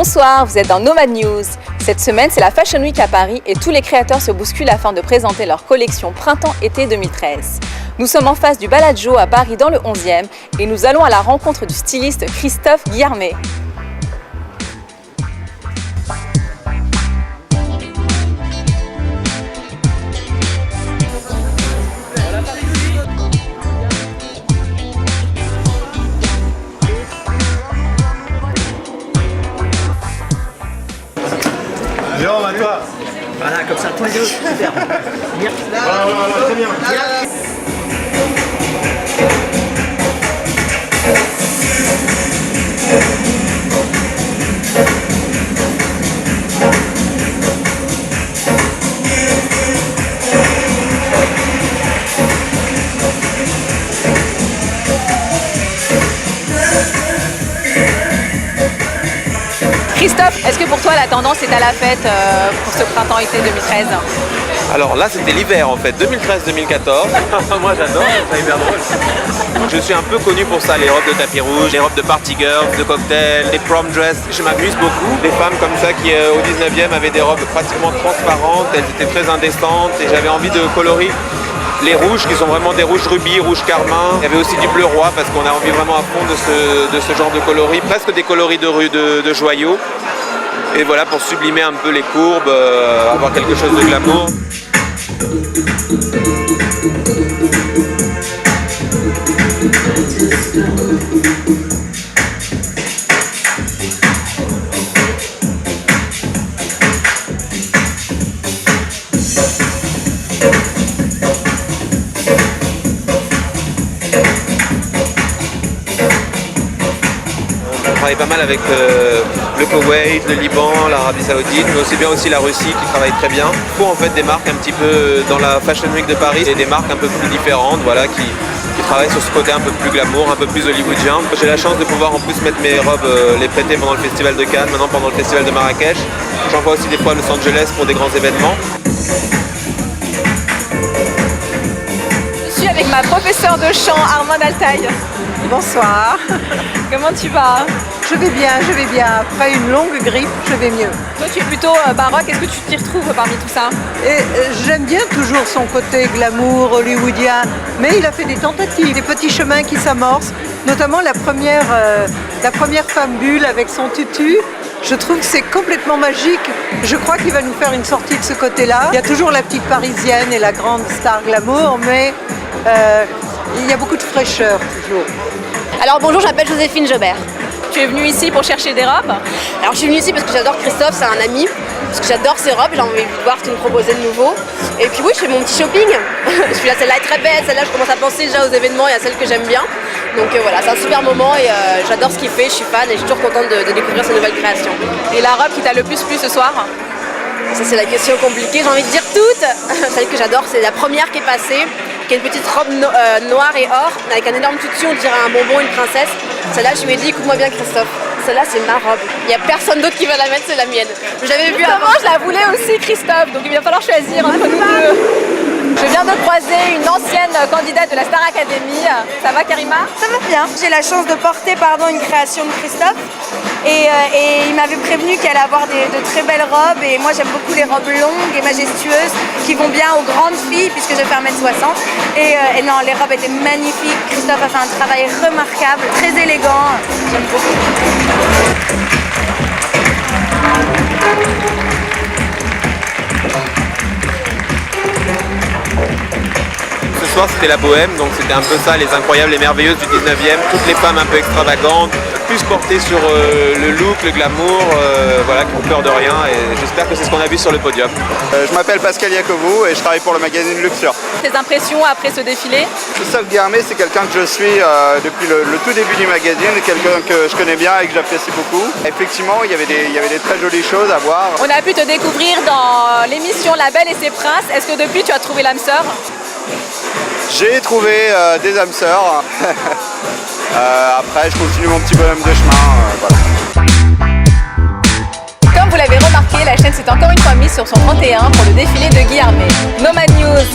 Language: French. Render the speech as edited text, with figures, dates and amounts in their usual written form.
Bonsoir, vous êtes dans Nomad News. Cette semaine, c'est la Fashion Week à Paris et tous les créateurs se bousculent afin de présenter leur collection Printemps-été 2013. Nous sommes en face du Bellagio à Paris dans le 11e et nous allons à la rencontre du styliste Christophe Guillarmet. Jérôme, à toi. Voilà, comme ça, toi et deux, super. Bien. Voilà, très bien. Christophe, est-ce que pour toi la tendance est à la fête pour ce printemps-été 2013 ? Alors là, c'était l'hiver en fait, 2013-2014. Moi j'adore, c'est hyper drôle. Je suis un peu connu pour ça, les robes de tapis rouge, les robes de party girls, de cocktails, les prom dress. Je m'amuse beaucoup. Des femmes comme ça qui au 19e avaient des robes pratiquement transparentes, elles étaient très indécentes et j'avais envie de colorer les rouges qui sont vraiment des rouges rubis, rouges carmin. Il y avait aussi du bleu roi parce qu'on a envie vraiment à fond de ce genre de coloris, presque des coloris de joyaux. Et voilà, pour sublimer un peu les courbes, avoir quelque chose de glamour. On travaille pas mal avec le Koweït, le Liban, l'Arabie Saoudite, mais aussi bien aussi la Russie qui travaille très bien. Il faut en fait des marques un petit peu dans la Fashion Week de Paris et des marques un peu plus différentes, voilà, qui travaillent sur ce côté un peu plus glamour, un peu plus hollywoodien. J'ai la chance de pouvoir en plus mettre mes robes, les prêter pendant le festival de Cannes, maintenant pendant le festival de Marrakech. J'envoie aussi des fois à Los Angeles pour des grands événements. Je suis avec ma professeure de chant, Armande Altaï. Bonsoir. Comment tu vas ? Je vais bien. Après une longue grippe, je vais mieux. Toi tu es plutôt baroque, est-ce que tu t'y retrouves parmi tout ça ? Et j'aime bien toujours son côté glamour, hollywoodien, mais il a fait des tentatives, des petits chemins qui s'amorcent, notamment la première femme bulle avec son tutu. Je trouve que c'est complètement magique. Je crois qu'il va nous faire une sortie de ce côté-là. Il y a toujours la petite parisienne et la grande star glamour, mais il y a beaucoup de fraîcheur toujours. Alors bonjour, je m'appelle Joséphine Jobert. Tu es venue ici pour chercher des robes ? Alors je suis venue ici parce que j'adore Christophe, c'est un ami, parce que j'adore ses robes, j'ai envie de voir ce qu'il me proposait de nouveau. Et puis oui, je fais mon petit shopping. Je suis là, celle-là est très belle, celle-là je commence à penser déjà aux événements et à celle que j'aime bien. Donc voilà, c'est un super moment et j'adore ce qu'il fait, je suis fan et je suis toujours contente de découvrir ses nouvelles créations. Et la robe qui t'a le plus plu ce soir ? Ça c'est la question compliquée, j'ai envie de dire toutes. Celle que j'adore, c'est la première qui est passée, qui est une petite robe noire et or, avec un énorme tutu, on dirait un bonbon, une princesse. Celle-là, je me dis, écoute-moi bien Christophe, celle-là c'est ma robe. Il n'y a personne d'autre qui va la mettre, c'est la mienne. J'avais vu avant. Je la voulais aussi Christophe, donc il va falloir choisir entre nous deux. Je viens de croiser une ancienne candidate de la Star Academy. Ça va Karima ? Ça va bien. J'ai la chance de porter une création de Christophe et il m'avait prévenu qu'elle allait avoir de très belles robes et moi j'aime beaucoup les robes longues et majestueuses qui vont bien aux grandes filles puisque je fais 1m60 et non, les robes étaient magnifiques. Christophe a fait un travail remarquable, très élégant, j'aime beaucoup. Ce soir c'était la bohème, donc c'était un peu ça, les incroyables et merveilleuses du 19e, toutes les femmes un peu extravagantes, plus portées sur le look, le glamour, voilà, qui ont peur de rien et j'espère que c'est ce qu'on a vu sur le podium. Je m'appelle Pascal Iacovo et je travaille pour le magazine Luxure. Tes impressions après ce défilé ? Christophe Guillarmet, c'est quelqu'un que je suis depuis le tout début du magazine, quelqu'un que je connais bien et que j'apprécie beaucoup. Effectivement, il y avait des très jolies choses à voir. On a pu te découvrir dans l'émission La Belle et ses Princes. Est-ce que depuis tu as trouvé l'âme sœur ? J'ai trouvé des âmes sœurs. Après, je continue mon petit bonhomme de chemin. Voilà. Comme vous l'avez remarqué, la chaîne s'est encore une fois mise sur son 31 pour le défilé de Guillarmet. Nomad News